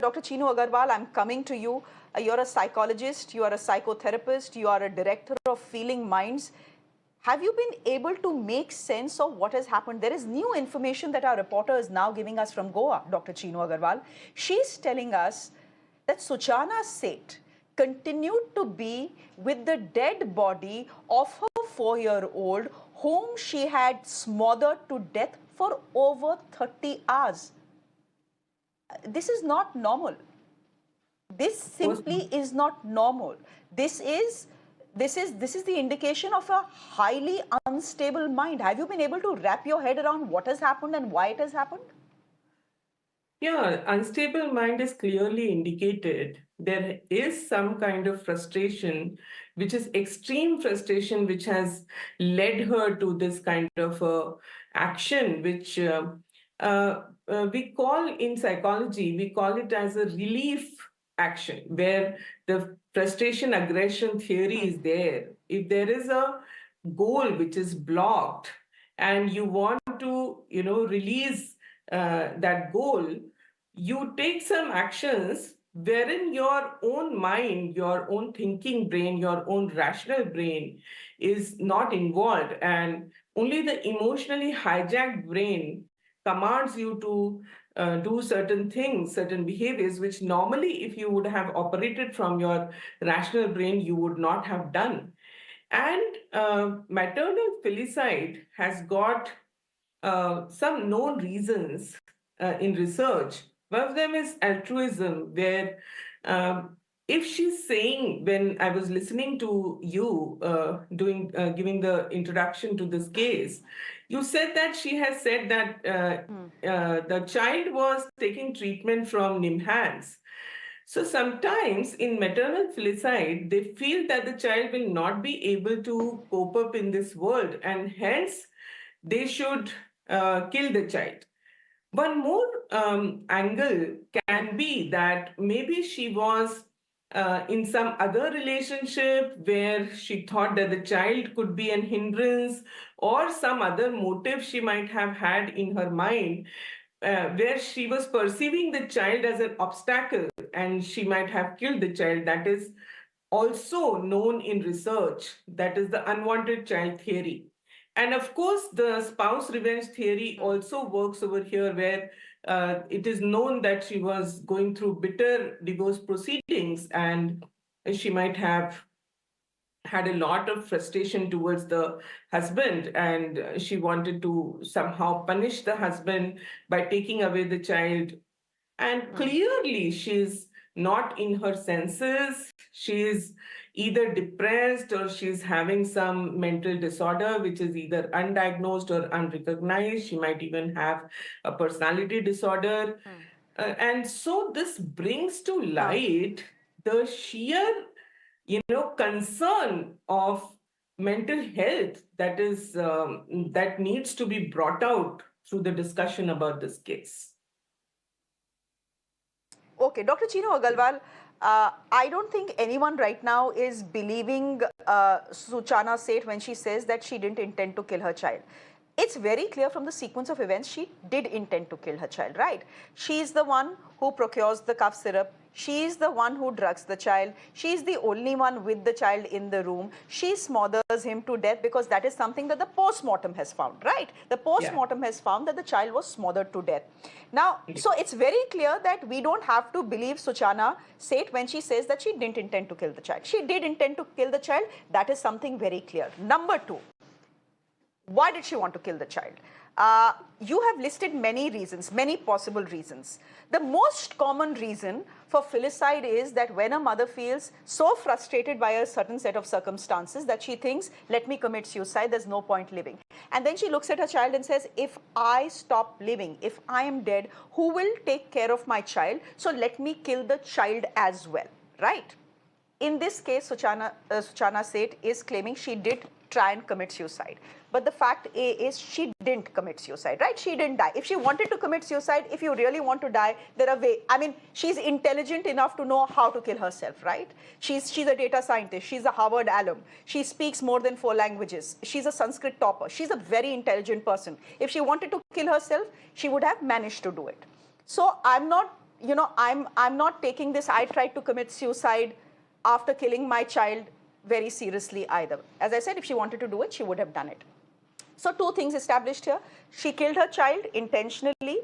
Dr. Chinu Agrawal, I'm coming to you. You're a psychologist, you are a psychotherapist, you are a director of Feeling Minds. Have you been able to make sense of what has happened? There is new information that our reporter is now giving us from Goa, Dr. Chinu Agrawal. She's telling us that Suchana Seth continued to be with the dead body of her 4-year-old, whom she had smothered to death for over 30 hours. This is not normal. This simply is not normal. This is the indication of a highly unstable mind. Have you been able to wrap your head around what has happened and why it has happened? Yeah, unstable mind is clearly indicated. There is some kind of frustration, which is extreme frustration, which has led her to this kind of action, which we call in psychology, we call it as a relief action, where the frustration aggression theory is there. If there is a goal which is blocked and you want to, release that goal, you take some actions wherein your own mind, your own thinking brain, your own rational brain is not involved, and only the emotionally hijacked brain commands you to do certain things, certain behaviors, which normally, if you would have operated from your rational brain, you would not have done. And maternal filicide has got some known reasons in research. One of them is altruism, where if she's saying, when I was listening to you giving the introduction to this case, you said that she has said that the child was taking treatment from NIMHANS. So sometimes in maternal filicide, they feel that the child will not be able to cope up in this world, and hence they should kill the child. One more angle can be that maybe she was in some other relationship where she thought that the child could be an hindrance, or some other motive she might have had in her mind, where she was perceiving the child as an obstacle and she might have killed the child. That is also known in research. That is the unwanted child theory. And of course, the spouse revenge theory also works over here, where it is known that she was going through bitter divorce proceedings and she might have had a lot of frustration towards the husband, and she wanted to somehow punish the husband by taking away the child. And clearly, she's not in her senses. She's either depressed or she's having some mental disorder, which is either undiagnosed or unrecognized. She might even have a personality disorder. And so this brings to light the sheer, concern of mental health that is that needs to be brought out through the discussion about this case. Okay, Dr. Chinu Agrawal, I don't think anyone right now is believing Suchana Seth when she says that she didn't intend to kill her child. It's very clear from the sequence of events she did intend to kill her child, right? She's the one who procures the cough syrup. She's the one who drugs the child. She's the only one with the child in the room. She smothers him to death because that is something that the post-mortem has found, right? The post-mortem has found that the child was smothered to death. Now, so it's very clear that we don't have to believe Suchana Seth when she says that she didn't intend to kill the child. She did intend to kill the child. That is something very clear. Number two, why did she want to kill the child? You have listed many reasons, many possible reasons. The most common reason for filicide is that when a mother feels so frustrated by a certain set of circumstances that she thinks, let me commit suicide, there's no point living. And then she looks at her child and says, if I stop living, if I am dead, who will take care of my child? So let me kill the child as well, right? In this case, Suchana Seth is claiming she did try and commit suicide. But the fact is she didn't commit suicide, right? She didn't die. If she wanted to commit suicide, if you really want to die, there are ways. I mean, she's intelligent enough to know how to kill herself, right? She's a data scientist. She's a Harvard alum. She speaks more than 4 languages. She's a Sanskrit topper. She's a very intelligent person. If she wanted to kill herself, she would have managed to do it. So I'm not I'm not taking this I tried to commit suicide after killing my child very seriously either. As I said, if she wanted to do it, she would have done it. So two things established here. She killed her child intentionally.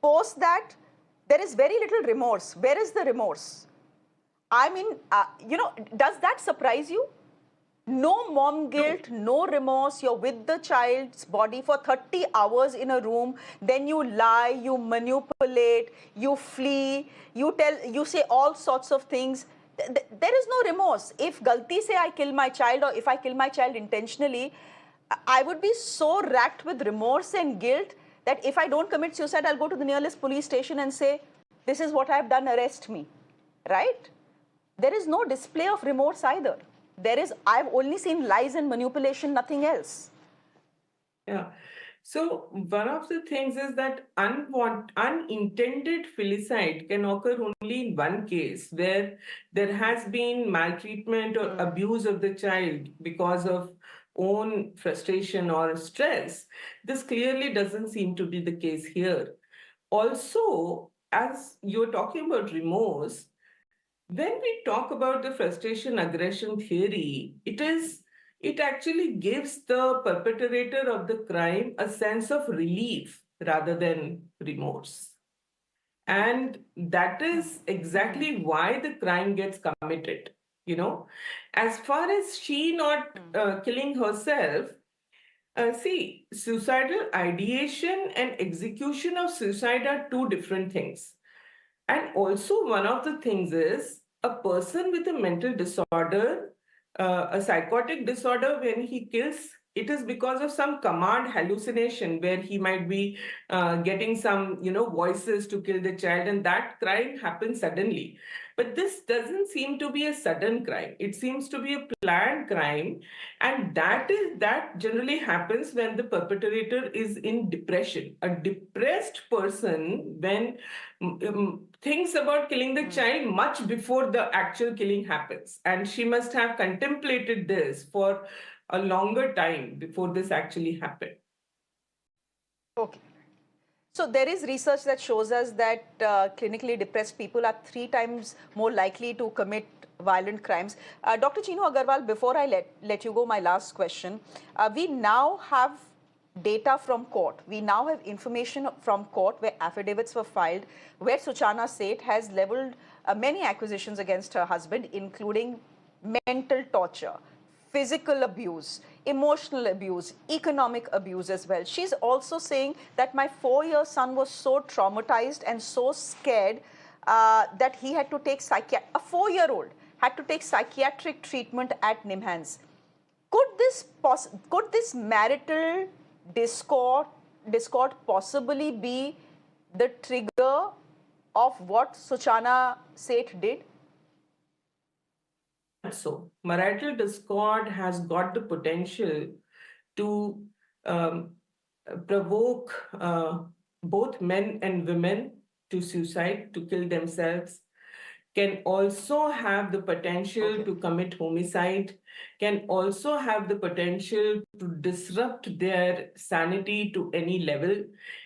Post that, there is very little remorse. Where is the remorse? I mean, does that surprise you? No mom guilt, no remorse. You're with the child's body for 30 hours in a room. Then you lie, you manipulate, you flee, you say all sorts of things. There is no remorse. If galti say I kill my child, or if I kill my child intentionally, I would be so racked with remorse and guilt that if I don't commit suicide, I'll go to the nearest police station and say, this is what I've done, arrest me. Right? There is no display of remorse either. I've only seen lies and manipulation, nothing else. Yeah. So one of the things is that unintended filicide can occur only in one case, where there has been maltreatment or abuse of the child because of own frustration or stress. This clearly doesn't seem to be the case here. Also, as you're talking about remorse, when we talk about the frustration aggression theory, it actually gives the perpetrator of the crime a sense of relief rather than remorse. And that is exactly why the crime gets committed. As far as she not killing herself, see, suicidal ideation and execution of suicide are two different things. And also, one of the things is a person with a mental disorder, a psychotic disorder, when he kills, it is because of some command hallucination where he might be getting some, voices to kill the child, and that crime happens suddenly. But this doesn't seem to be a sudden crime. It seems to be a planned crime, and that generally happens when the perpetrator is in depression. A depressed person, when thinks about killing the child much before the actual killing happens. And she must have contemplated this for a longer time before this actually happened. Okay. So there is research that shows us that clinically depressed people are 3 times more likely to commit violent crimes. Dr. Chinu Agrawal, before I let you go, my last question. We now have data from court. We now have information from court where affidavits were filed, where Suchana Seth has leveled many accusations against her husband, including mental torture, physical abuse, emotional abuse, economic abuse as well. She's also saying that my 4-year son was so traumatized and so scared that he had to take a 4-year-old had to take psychiatric treatment at Nimhans. Could this marital discord possibly be the trigger of what Suchana Seth did? So, marital discord has got the potential to provoke both men and women to suicide, to kill themselves, can also have the potential to commit homicide, can also have the potential to disrupt their sanity to any level.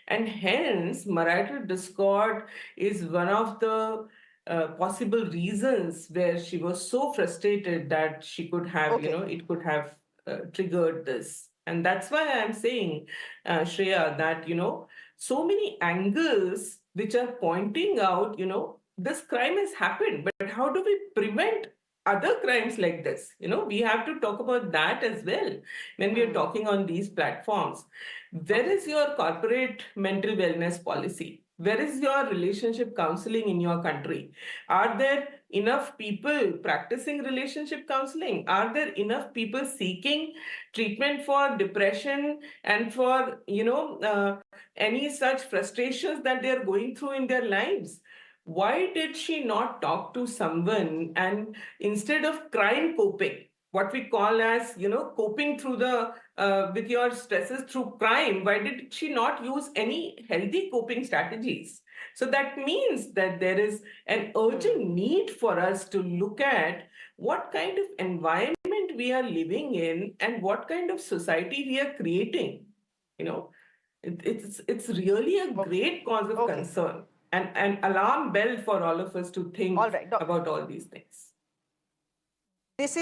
And hence, marital discord is one of the possible reasons where she was so frustrated that she could have, it could have triggered this. And that's why I'm saying, Shreya, that, so many angles which are pointing out, this crime has happened, but how do we prevent other crimes like this? We have to talk about that as well when we are talking on these platforms. Where is your corporate mental wellness policy? Where is your relationship counseling in your country? Are there enough people practicing relationship counseling? Are there enough people seeking treatment for depression and for, any such frustrations that they're going through in their lives? Why did she not talk to someone, and instead of crime coping, what we call as, coping through the with your stresses through crime, why did she not use any healthy coping strategies? So that means that there is an urgent need for us to look at what kind of environment we are living in and what kind of society we are creating. It's really a great cause of concern. an alarm bell for all of us to All think right. about all these things. This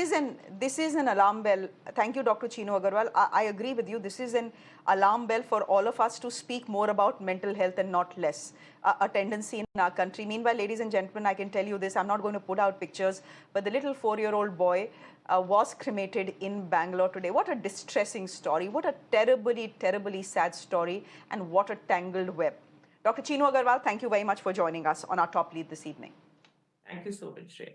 is an alarm bell. Thank you, Dr. Chinu Agrawal. I agree with you. This is an alarm bell for all of us to speak more about mental health and not less. A tendency in our country. Meanwhile, ladies and gentlemen, I can tell you this. I'm not going to put out pictures, but the little 4-year-old boy was cremated in Bangalore today. What a distressing story. What a terribly, terribly sad story. And what a tangled web. Dr. Chinu Agrawal, thank you very much for joining us on our top lead this evening. Thank you so much, Shreya.